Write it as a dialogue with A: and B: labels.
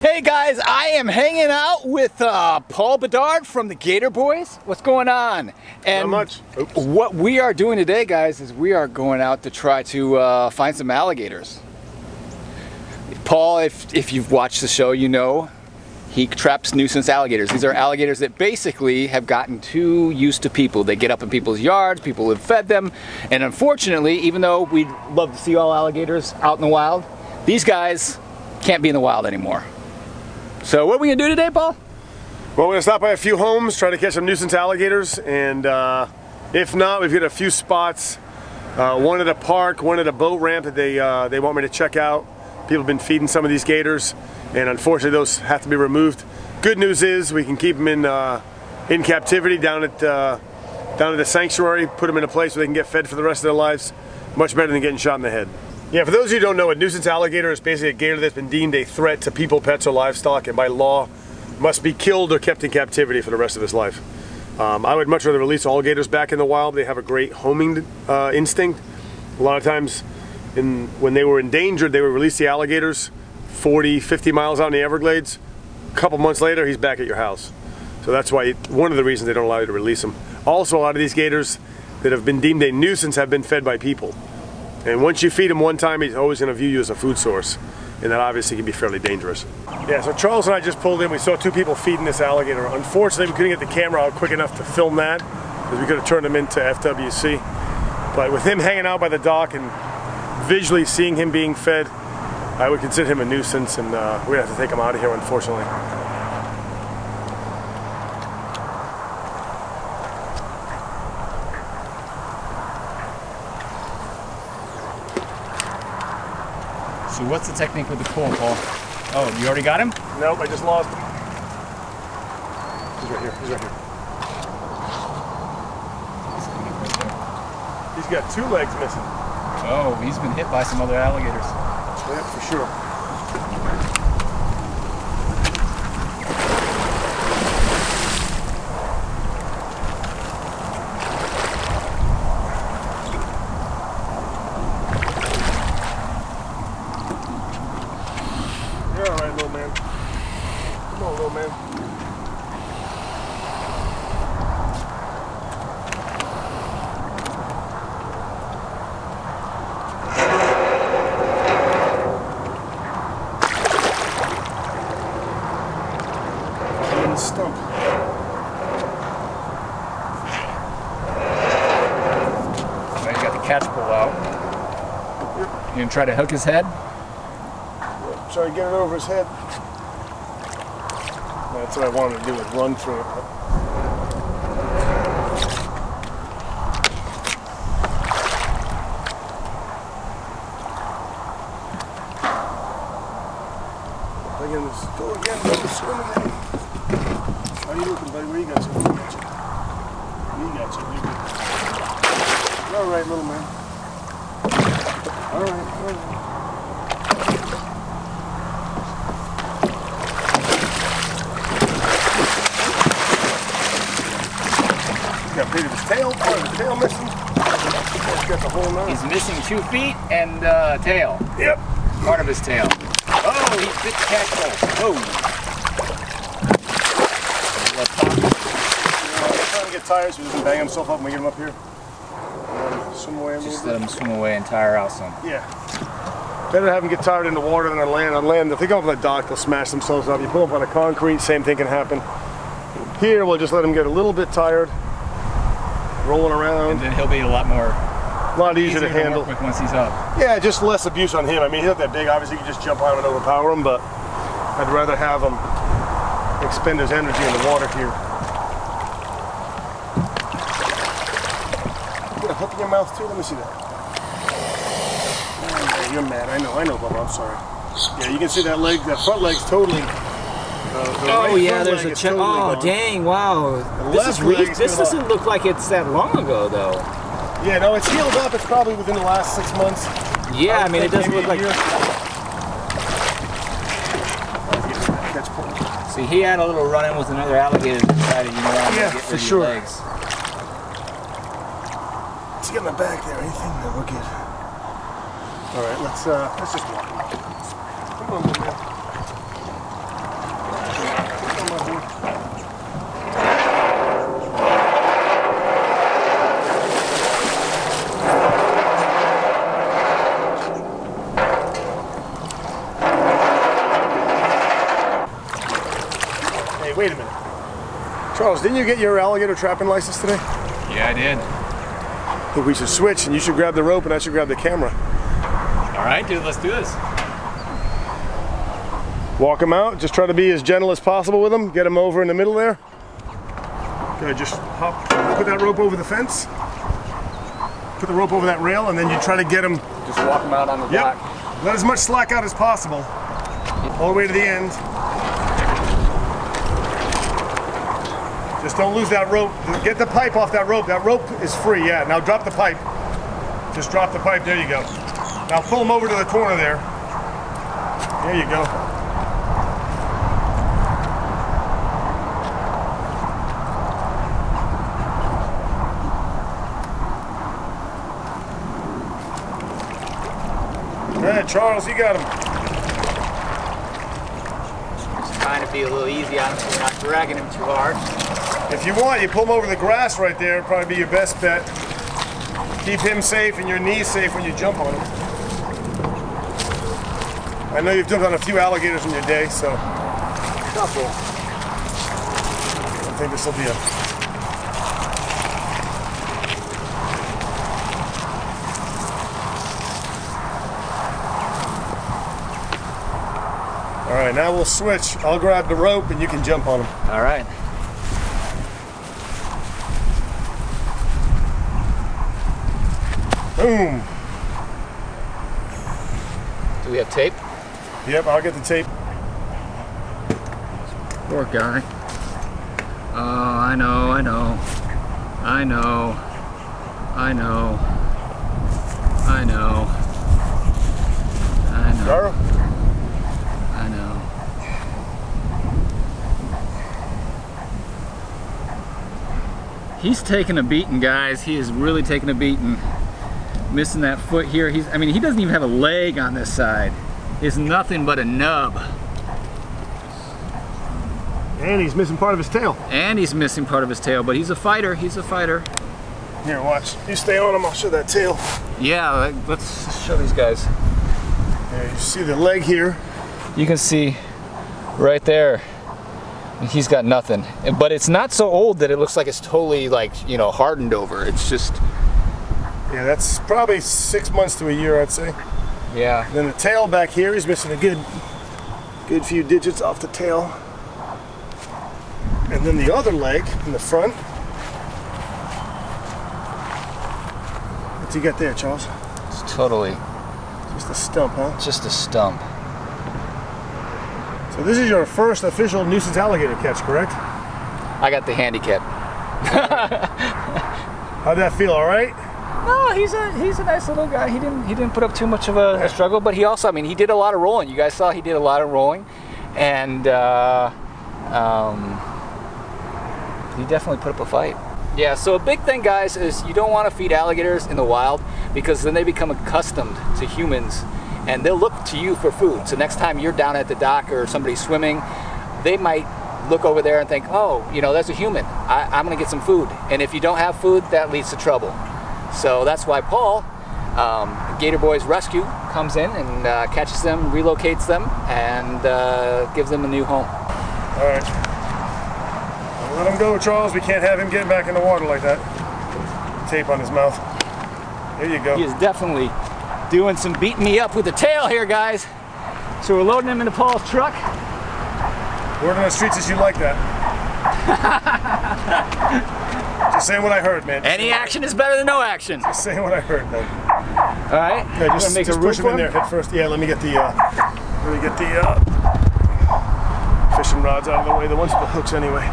A: Hey guys, I am hanging out with Paul Bedard from the Gator Boys. What's going on? And
B: not much. Oops.
A: What we are doing today, guys, is we are going out to try to find some alligators. Paul, if you've watched the show, you know he traps nuisance alligators. These are alligators that basically have gotten too used to people. They get up in people's yards, people have fed them, and unfortunately, even though we'd love to see all alligators out in the wild, these guys can't be in the wild anymore. So what are we gonna do today, Paul?
B: Well, we're gonna stop by a few homes, try to catch some nuisance alligators, and if not, we've got a few spots. One at a park, one at a boat ramp that they want me to check out. People have been feeding some of these gators, and unfortunately those have to be removed. Good news is we can keep them in captivity down at the sanctuary, put them in a place where they can get fed for the rest of their lives. Much better than getting shot in the head. Yeah, for those of you who don't know, a nuisance alligator is basically a gator that's been deemed a threat to people, pets, or livestock, and by law must be killed or kept in captivity for the rest of his life. I would much rather release all gators back in the wild. They have a great homing instinct. A lot of times when they were endangered, they would release the alligators 40, 50 miles out in the Everglades. A couple months later, he's back at your house. So that's why one of the reasons they don't allow you to release them. Also, a lot of these gators that have been deemed a nuisance have been fed by people. And once you feed him one time, he's always going to view you as a food source. And that obviously can be fairly dangerous. Yeah, so Charles and I just pulled in. We saw two people feeding this alligator. Unfortunately, we couldn't get the camera out quick enough to film that, because we could have turned him into FWC. But with him hanging out by the dock and visually seeing him being fed, I would consider him a nuisance, and we're going to have to take him out of here, unfortunately.
A: So what's the technique with the pull, Paul? Oh, you already got him?
B: Nope, I just lost him. He's right here, he's right here. He's got two legs missing.
A: Oh, he's been hit by some other alligators.
B: Yeah, for sure. You're all right, little man. Come on, little man. Stump.
A: Well, you got the catch pole out.
B: Yep.
A: You gonna try to hook his head?
B: Yep. Try to get it over his head. That's what I wanted to do, is run through it. Again, go again, go swim again. How you looking, buddy? Where you got you? You got you. You're all right, little man. All right, all right. He's got part of his tail. Part of his tail missing. He's got the whole nose.
A: He's missing 2 feet and tail.
B: Yep.
A: Part of his tail. Oh, he bit the catch pole. Oh.
B: Trying to get tired so he doesn't bang himself up when we get him up here. Swim away a little
A: Just
B: bit.
A: let him swim away and tire out some.
B: Yeah. Better to have them get tired in the water than on land. On land, if they go up on the dock, they'll smash themselves up. You pull them up on the concrete, same thing can happen. Here, we'll just let them get a little bit tired, rolling around.
A: And then he'll be a lot
B: easier to handle.
A: Work with once he's up.
B: Yeah, just less abuse on him. I mean, he's not that big. Obviously, you can just jump on him and overpower him, but I'd rather have him expend his energy in the water here. You got a hook in your mouth too? Let me see that. Oh, you're mad. I know, Bubba. I'm sorry. Yeah, you can see that leg, that front leg's totally.
A: Oh yeah, there's a check. Oh
B: gone.
A: Dang! Wow. This doesn't look like it's that long ago, though.
B: Yeah, no, it's healed up. It's probably within the last 6 months.
A: Yeah, I mean, it doesn't look like. See, he had a little run-in with another alligator and decided, you know what, I'm gonna get rid of your legs.
B: Let's get in the back there. Anything? No, we're good. All right, let's just walk. Come on, little man. Hey, wait a minute. Charles, didn't you get your alligator trapping license today?
A: Yeah, I did.
B: I think we should switch, and you should grab the rope, and I should grab the camera.
A: All right, dude, let's do this.
B: Walk them out. Just try to be as gentle as possible with them. Get them over in the middle there. Good, just hop, put that rope over the fence. Put the rope over that rail, and then you try to get them.
A: Just walk them out on the dock.
B: Let as much slack out as possible. All the way to the end. Just don't lose that rope. Get the pipe off that rope. That rope is free, yeah. Now drop the pipe. Just drop the pipe, there you go. Now pull them over to the corner there. There you go. All right, Charles, you got him.
A: Just trying to be a little easy on him so we're not dragging him too hard.
B: If you want, you pull him over the grass right there. It'd probably be your best bet. Keep him safe and your knees safe when you jump on him. I know you've jumped on a few alligators in your day, so.
A: Couple.
B: I think this will be a. All right, now we'll switch. I'll grab the rope and you can jump on him.
A: All right.
B: Boom.
A: Do we have tape?
B: Yep, I'll get the tape.
A: Poor guy. Oh, I know. I know. I know.
B: Garro?
A: I know. He's taking a beating, guys. He is really taking a beating. Missing that foot here. I mean, he doesn't even have a leg on this side. It's nothing but a nub.
B: And he's missing part of his tail.
A: And he's missing part of his tail, but he's a fighter. He's a fighter.
B: Here, watch. You stay on him, I'll show that tail.
A: Yeah, let's show these guys.
B: There, you see the leg here.
A: You can see right there. He's got nothing. But it's not so old that it looks like it's totally, like, you know, hardened over. It's just...
B: Yeah, that's probably 6 months to a year, I'd say.
A: Yeah.
B: And then the tail back here, he's missing a good few digits off the tail. And then the other leg in the front. What's he got there, Charles?
A: It's totally...
B: Just a stump, huh?
A: Just a stump.
B: So this is your first official nuisance alligator catch, correct?
A: I got the handicap.
B: How'd that feel, all right?
A: No, he's a nice little guy. He didn't put up too much of a struggle, but he also, I mean, he did a lot of rolling. You guys saw he did a lot of rolling, and he definitely put up a fight. Yeah, so a big thing, guys, is you don't want to feed alligators in the wild because then they become accustomed to humans and they'll look to you for food. So next time you're down at the dock or somebody's swimming, they might look over there and think, oh, you know, that's a human. I'm going to get some food. And if you don't have food, that leads to trouble. So that's why Paul, Gator Boys Rescue, comes in and catches them, relocates them, and gives them a new home.
B: All right. Let him go, Charles. We can't have him getting back in the water like that. Tape on his mouth. There you go.
A: He is definitely doing some beating me up with the tail here, guys. So we're loading him into Paul's truck.
B: Word on the streets is you like that. Just saying what I heard, man.
A: Any action is better than no action.
B: Just saying what I heard, man.
A: All right.
B: Yeah, just push him in there head first. Yeah, let me get the fishing rods out of the way. The ones with the hooks, anyway.